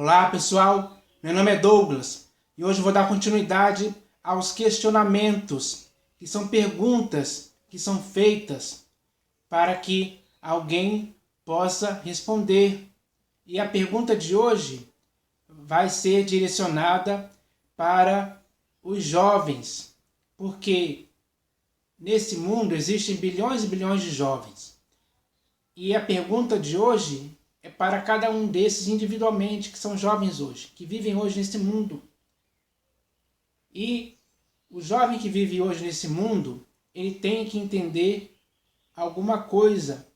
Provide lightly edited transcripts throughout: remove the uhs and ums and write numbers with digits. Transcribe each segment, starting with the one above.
Olá pessoal, meu nome é Douglas e hoje vou dar continuidade aos questionamentos, que são perguntas que são feitas para que alguém possa responder. E a pergunta de hoje vai ser direcionada para os jovens, porque nesse mundo existem bilhões e bilhões de jovens. E a pergunta de hoje é para cada um desses individualmente, que são jovens hoje, que vivem hoje nesse mundo. E o jovem que vive hoje nesse mundo, ele tem que entender alguma coisa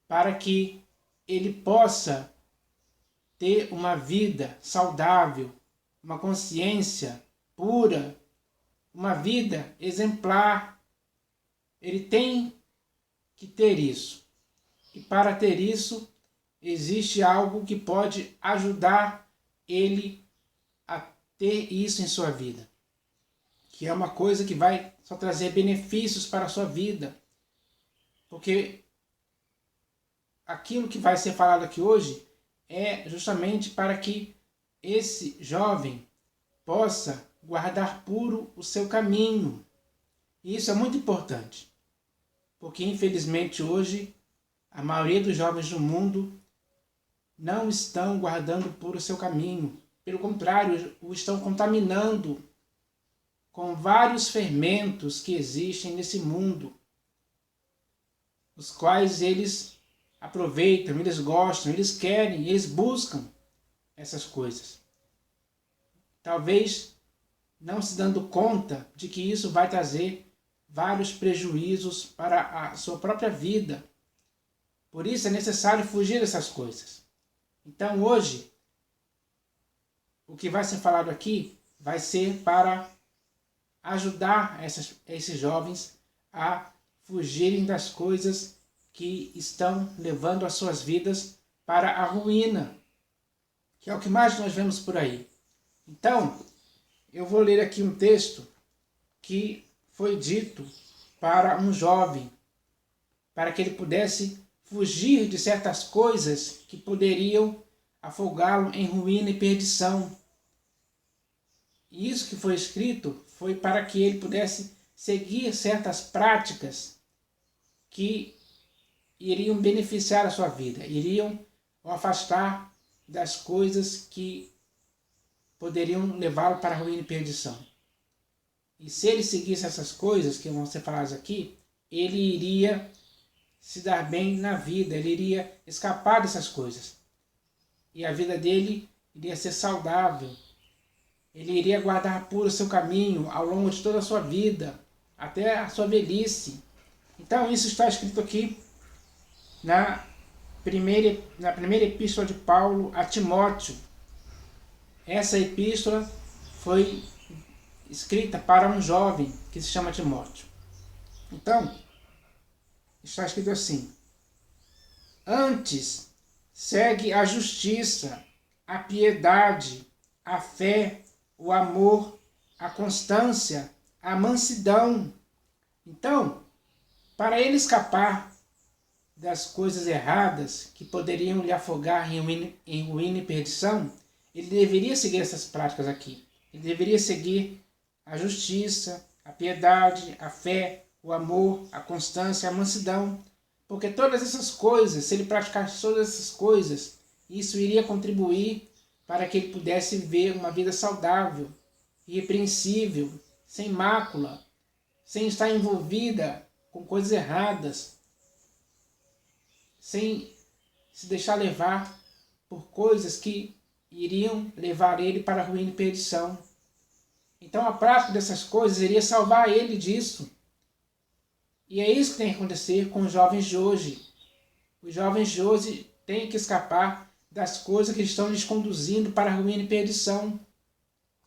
para que ele possa ter uma vida saudável, uma consciência pura, uma vida exemplar. Ele tem que ter isso. E para ter isso, existe algo que pode ajudar ele a ter isso em sua vida. Que é uma coisa que vai só trazer benefícios para a sua vida. Porque aquilo que vai ser falado aqui hoje é justamente para que esse jovem possa guardar puro o seu caminho. E isso é muito importante. Porque infelizmente hoje a maioria dos jovens do mundo não estão guardando puro o seu caminho. Pelo contrário, o estão contaminando com vários fermentos que existem nesse mundo, os quais eles aproveitam, eles gostam, eles querem, eles buscam essas coisas. Talvez não se dando conta de que isso vai trazer vários prejuízos para a sua própria vida. Por isso é necessário fugir dessas coisas. Então hoje, o que vai ser falado aqui vai ser para ajudar esses jovens a fugirem das coisas que estão levando as suas vidas para a ruína, que é o que mais nós vemos por aí. Então, eu vou ler aqui um texto que foi dito para um jovem, para que ele pudesse fugir de certas coisas que poderiam afogá-lo em ruína e perdição. E isso que foi escrito foi para que ele pudesse seguir certas práticas que iriam beneficiar a sua vida, iriam o afastar das coisas que poderiam levá-lo para a ruína e perdição. E se ele seguisse essas coisas que vão ser faladas aqui, ele iria se dar bem na vida, ele iria escapar dessas coisas. E a vida dele iria ser saudável. Ele iria guardar puro o seu caminho ao longo de toda a sua vida, até a sua velhice. Então isso está escrito aqui na primeira epístola de Paulo a Timóteo. Essa epístola foi escrita para um jovem que se chama Timóteo. Então, está escrito assim: antes, segue a justiça, a piedade, a fé, o amor, a constância, a mansidão. Então, para ele escapar das coisas erradas que poderiam lhe afogar em ruína e perdição, ele deveria seguir essas práticas aqui. Ele deveria seguir a justiça, a piedade, a fé, o amor, a constância, a mansidão. Porque todas essas coisas, se ele praticasse todas essas coisas, isso iria contribuir para que ele pudesse viver uma vida saudável, irrepreensível, sem mácula, sem estar envolvida com coisas erradas, sem se deixar levar por coisas que iriam levar ele para a ruína e perdição. Então a prática dessas coisas iria salvar ele disso. E é isso que tem que acontecer com os jovens de hoje. Os jovens de hoje têm que escapar das coisas que estão lhes conduzindo para a ruína e perdição.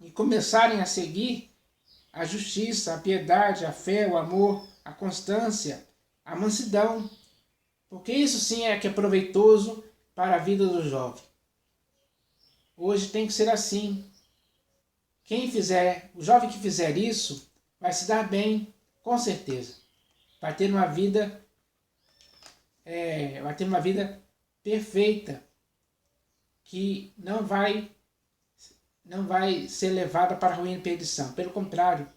E começarem a seguir a justiça, a piedade, a fé, o amor, a constância, a mansidão. Porque isso sim é que é proveitoso para a vida do jovem. Hoje tem que ser assim. O jovem que fizer isso, vai se dar bem, com certeza. Vai ter uma vida perfeita, que não vai ser levada para a ruína e perdição. Pelo contrário,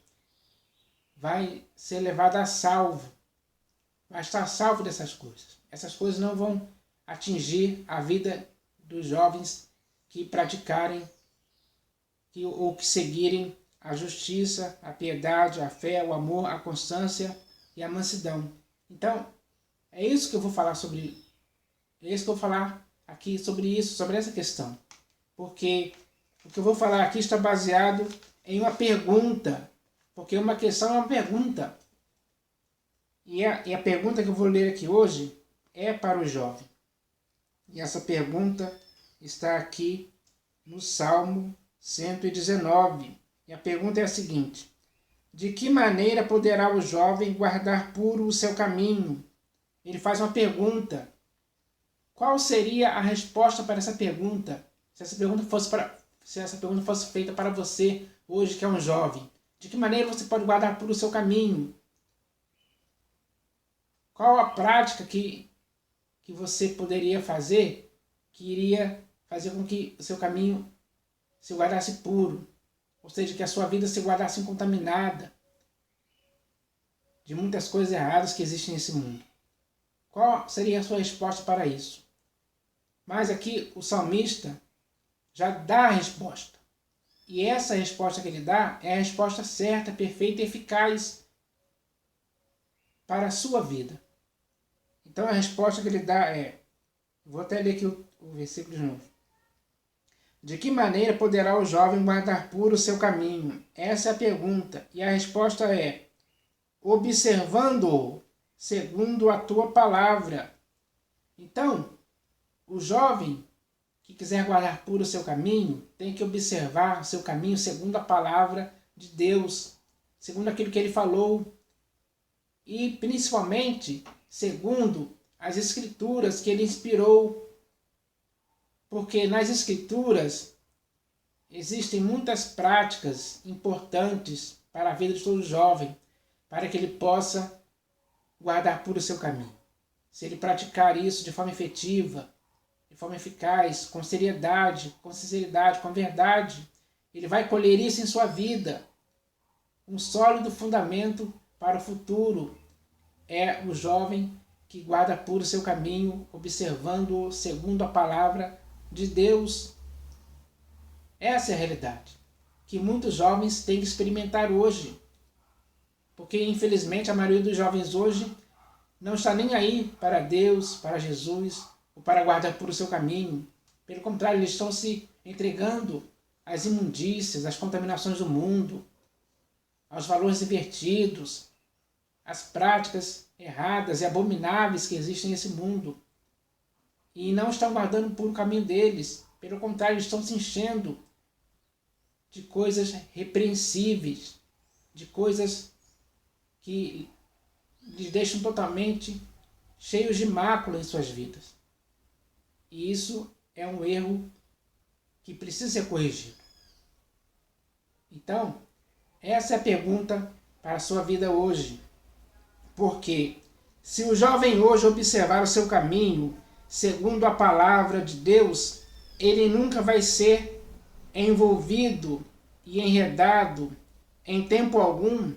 vai ser levada a salvo. Vai estar salvo dessas coisas. Essas coisas não vão atingir a vida dos jovens que praticarem ou que seguirem a justiça, a piedade, a fé, o amor, a constância e a mansidão. Então, é isso que eu vou falar sobre. É isso que eu vou falar aqui sobre isso, sobre essa questão. Porque o que eu vou falar aqui está baseado em uma pergunta. Porque uma questão é uma pergunta. E a pergunta que eu vou ler aqui hoje é para o jovem. E essa pergunta está aqui no Salmo 119. E a pergunta é a seguinte: de que maneira poderá o jovem guardar puro o seu caminho? Ele faz uma pergunta. Qual seria a resposta para essa pergunta? Se essa pergunta fosse feita para você hoje que é um jovem, de que maneira você pode guardar puro o seu caminho? Qual a prática que você poderia fazer que iria fazer com que o seu caminho se guardasse puro? Ou seja, que a sua vida se guardasse incontaminada de muitas coisas erradas que existem nesse mundo. Qual seria a sua resposta para isso? Mas aqui o salmista já dá a resposta. E essa resposta que ele dá é a resposta certa, perfeita e eficaz para a sua vida. Então a resposta que ele dá é, vou até ler aqui o versículo de novo. De que maneira poderá o jovem guardar puro o seu caminho? Essa é a pergunta. E a resposta é, observando-o segundo a tua palavra. Então, o jovem que quiser guardar puro o seu caminho, tem que observar o seu caminho segundo a palavra de Deus, segundo aquilo que ele falou, e principalmente segundo as escrituras que ele inspirou, porque nas escrituras existem muitas práticas importantes para a vida de todo jovem, para que ele possa guardar puro o seu caminho. Se ele praticar isso de forma efetiva, de forma eficaz, com seriedade, com sinceridade, com verdade, ele vai colher isso em sua vida. Um sólido fundamento para o futuro é o jovem que guarda puro o seu caminho, observando-o segundo a palavra de Deus. Essa é a realidade que muitos jovens têm que experimentar hoje. Porque, infelizmente, a maioria dos jovens hoje não está nem aí para Deus, para Jesus, ou para guardar puro o seu caminho. Pelo contrário, eles estão se entregando às imundícias, às contaminações do mundo, aos valores invertidos, às práticas erradas e abomináveis que existem nesse mundo. E não estão guardando puro o caminho deles. Pelo contrário, eles estão se enchendo de coisas repreensíveis, de coisas que lhes deixam totalmente cheios de mácula em suas vidas. E isso é um erro que precisa ser corrigido. Então, essa é a pergunta para a sua vida hoje. Porque se o jovem hoje observar o seu caminho segundo a palavra de Deus, ele nunca vai ser envolvido e enredado em tempo algum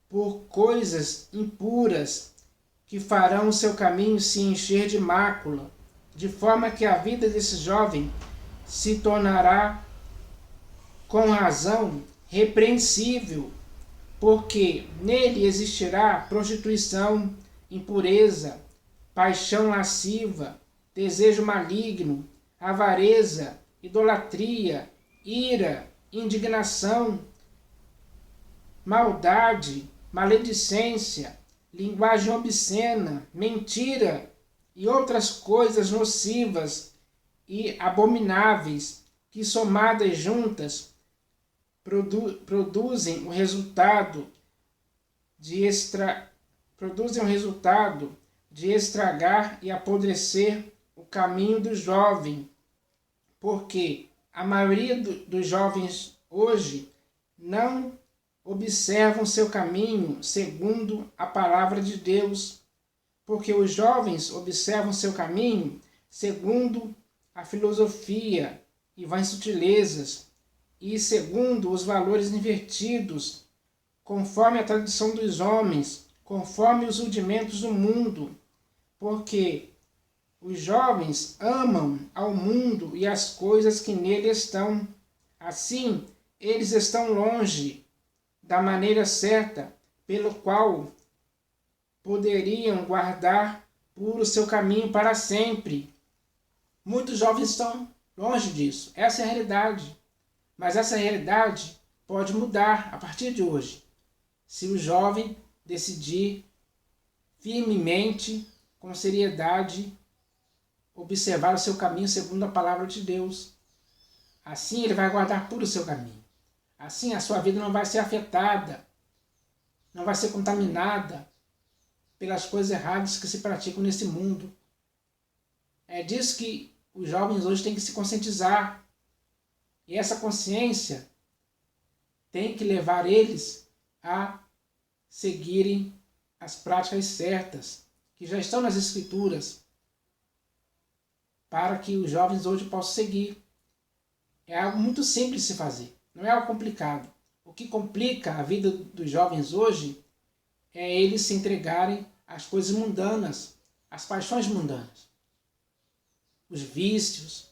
por coisas impuras que farão o seu caminho se encher de mácula, de forma que a vida desse jovem se tornará, com razão, repreensível, porque nele existirá prostituição, impureza, paixão lasciva, desejo maligno, avareza, idolatria, ira, indignação, maldade, maledicência, linguagem obscena, mentira e outras coisas nocivas e abomináveis que, somadas juntas, produzem o resultado de estragar e apodrecer o caminho do jovem, porque a maioria dos jovens hoje não observam seu caminho segundo a palavra de Deus, porque os jovens observam seu caminho segundo a filosofia e vãs sutilezas, e segundo os valores invertidos, conforme a tradição dos homens, conforme os rudimentos do mundo, porque os jovens amam ao mundo e as coisas que nele estão. Assim, eles estão longe da maneira certa, pelo qual poderiam guardar puro seu caminho para sempre. Muitos jovens estão longe disso. Essa é a realidade. Mas essa realidade pode mudar a partir de hoje, se o jovem decidir firmemente, com seriedade, observar o seu caminho segundo a palavra de Deus. Assim ele vai guardar puro o seu caminho. Assim a sua vida não vai ser afetada, não vai ser contaminada pelas coisas erradas que se praticam nesse mundo. É disso que os jovens hoje têm que se conscientizar. E essa consciência tem que levar eles a seguirem as práticas certas, que já estão nas Escrituras, para que os jovens hoje possam seguir. É algo muito simples de se fazer, não é algo complicado. O que complica a vida dos jovens hoje é eles se entregarem às coisas mundanas, às paixões mundanas. Os vícios,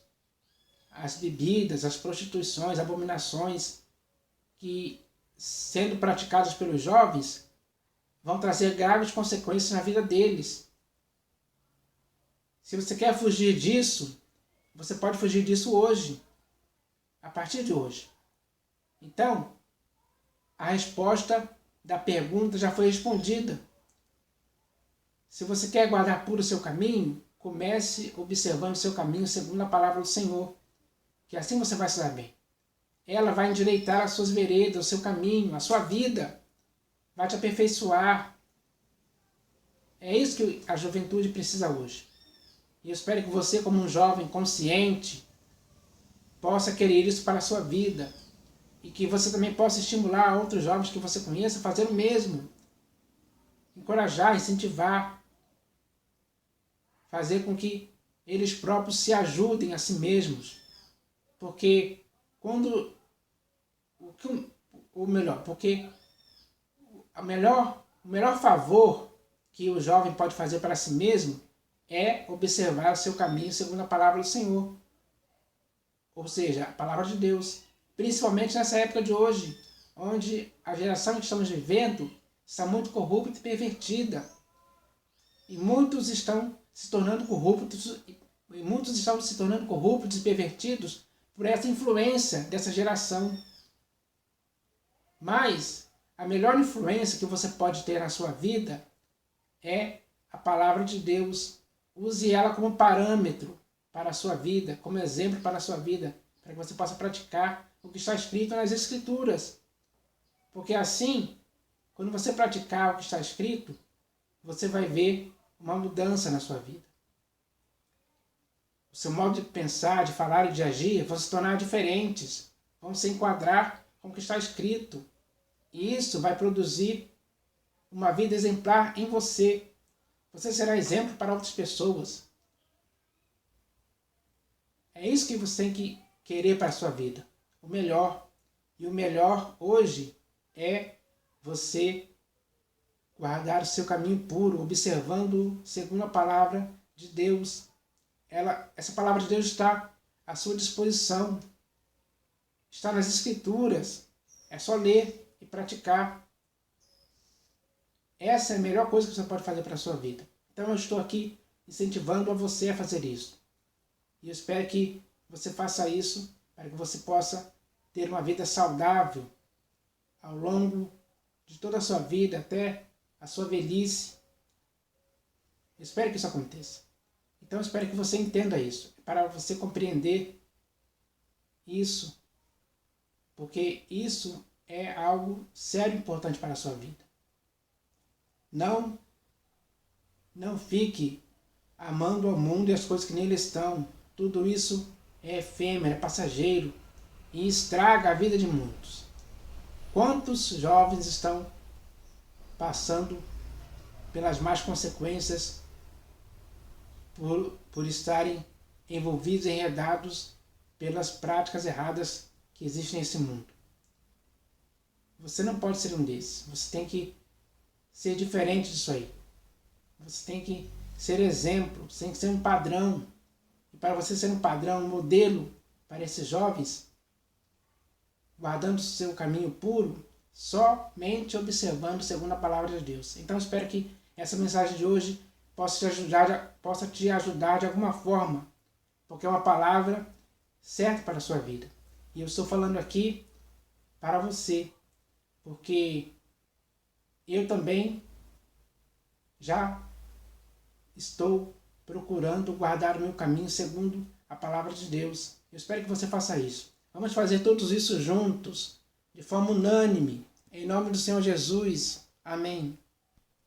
as bebidas, as prostituições, abominações, que, sendo praticadas pelos jovens, vão trazer graves consequências na vida deles. Se você quer fugir disso, você pode fugir disso hoje, a partir de hoje. Então, a resposta da pergunta já foi respondida. Se você quer guardar puro o seu caminho, comece observando o seu caminho segundo a palavra do Senhor, que assim você vai se dar bem. Ela vai endireitar as suas veredas, o seu caminho, a sua vida, vai te aperfeiçoar. É isso que a juventude precisa hoje. E eu espero que você, como um jovem consciente, possa querer isso para a sua vida. E que você também possa estimular outros jovens que você conheça a fazer o mesmo. Encorajar, incentivar. Fazer com que eles próprios se ajudem a si mesmos. Porque quando... o melhor favor que o jovem pode fazer para si mesmo é observar o seu caminho segundo a palavra do Senhor. Ou seja, a palavra de Deus. Principalmente nessa época de hoje, onde a geração que estamos vivendo está muito corrupta e pervertida. E muitos estão se tornando corruptos e pervertidos por essa influência dessa geração. Mas a melhor influência que você pode ter na sua vida é a palavra de Deus. Use ela como parâmetro para a sua vida, como exemplo para a sua vida, para que você possa praticar o que está escrito nas Escrituras. Porque assim, quando você praticar o que está escrito, você vai ver uma mudança na sua vida. O seu modo de pensar, de falar e de agir vão se tornar diferentes, vão se enquadrar com o que está escrito. E isso vai produzir uma vida exemplar em você. Você será exemplo para outras pessoas. É isso que você tem que querer para a sua vida. O melhor. E o melhor hoje é você guardar o seu caminho puro, observando segundo a palavra de Deus. Essa palavra de Deus está à sua disposição. Está nas Escrituras. É só ler e praticar. Essa é a melhor coisa que você pode fazer para a sua vida. Então eu estou aqui incentivando a você a fazer isso. E eu espero que você faça isso para que você possa ter uma vida saudável ao longo de toda a sua vida, até a sua velhice. Eu espero que isso aconteça. Então eu espero que você entenda isso, para você compreender isso, porque isso é algo sério e importante para a sua vida. Não fique amando ao mundo e as coisas que nele estão. Tudo isso é efêmero, é passageiro e estraga a vida de muitos. Quantos jovens estão passando pelas más consequências por estarem envolvidos e enredados pelas práticas erradas que existem nesse mundo. Você não pode ser um desses. Você tem que ser diferente disso aí. Você tem que ser exemplo, você tem que ser um padrão. E para você ser um padrão, um modelo para esses jovens, guardando o seu caminho puro, somente observando segundo a palavra de Deus. Então espero que essa mensagem de hoje possa te ajudar de alguma forma, porque é uma palavra certa para a sua vida. E eu estou falando aqui para você, porque eu também já estou procurando guardar o meu caminho segundo a palavra de Deus. Eu espero que você faça isso. Vamos fazer todos isso juntos, de forma unânime, em nome do Senhor Jesus. Amém.